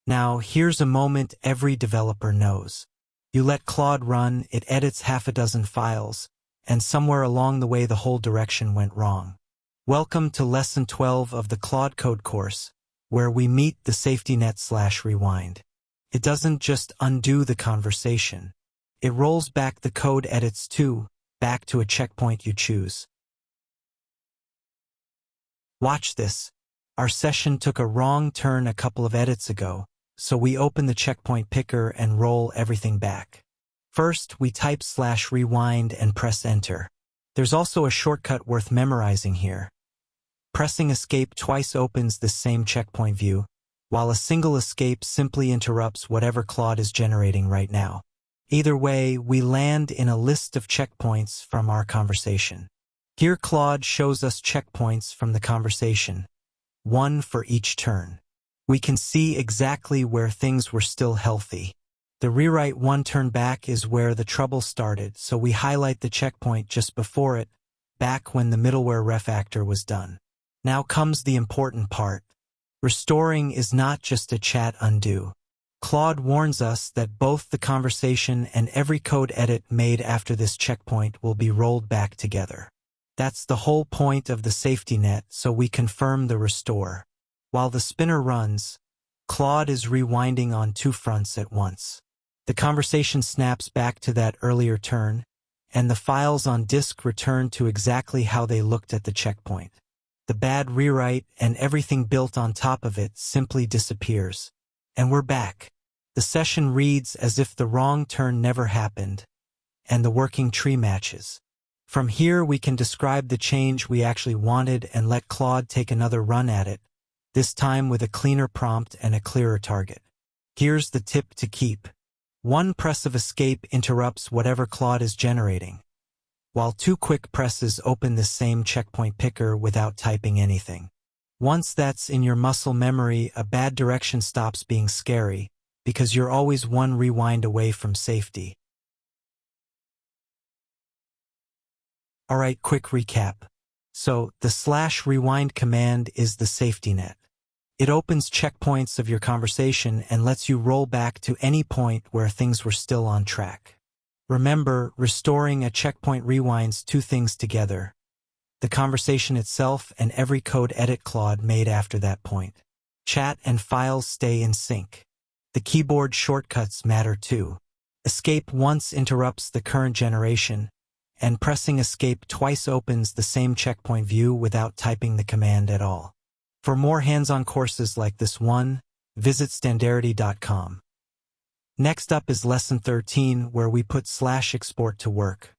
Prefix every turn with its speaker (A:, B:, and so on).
A: Now, here's a moment every developer knows. You let Claude run, it edits half a dozen files, and somewhere along the way the whole direction went wrong. Welcome to Lesson 12 of the Claude Code Course, where we meet the safety net/rewind. It doesn't just undo the conversation. It rolls back the code edits too, back to a checkpoint you choose. Watch this. Our session took a wrong turn a couple of edits ago, so we open the checkpoint picker and roll everything back. First, we type /rewind and press enter. There's also a shortcut worth memorizing here. Pressing escape twice opens this same checkpoint view, while a single escape simply interrupts whatever Claude is generating right now. Either way, we land in a list of checkpoints from our conversation. Here Claude shows us checkpoints from the conversation, one for each turn. We can see exactly where things were still healthy. The rewrite one turn back is where the trouble started, so we highlight the checkpoint just before it, back when the middleware refactor was done. Now comes the important part. Restoring is not just a chat undo. Claude warns us that both the conversation and every code edit made after this checkpoint will be rolled back together. That's the whole point of the safety net, so we confirm the restore. While the spinner runs, Claude is rewinding on two fronts at once. The conversation snaps back to that earlier turn, and the files on disk return to exactly how they looked at the checkpoint. The bad rewrite and everything built on top of it simply disappears. And we're back. The session reads as if the wrong turn never happened, and the working tree matches. From here we can describe the change we actually wanted and let Claude take another run at it, this time with a cleaner prompt and a clearer target. Here's the tip to keep. One press of escape interrupts whatever Claude is generating, while two quick presses open the same checkpoint picker without typing anything. Once that's in your muscle memory, a bad direction stops being scary, because you're always one rewind away from safety. Alright, quick recap. So, the /rewind command is the safety net. It opens checkpoints of your conversation and lets you roll back to any point where things were still on track. Remember, restoring a checkpoint rewinds two things together: the conversation itself and every code edit Claude made after that point. Chat and files stay in sync. The keyboard shortcuts matter too. Escape once interrupts the current generation, and pressing escape twice opens the same checkpoint view without typing the command at all. For more hands-on courses like this one, visit Standarity.com. Next up is Lesson 13, where we put /export to work.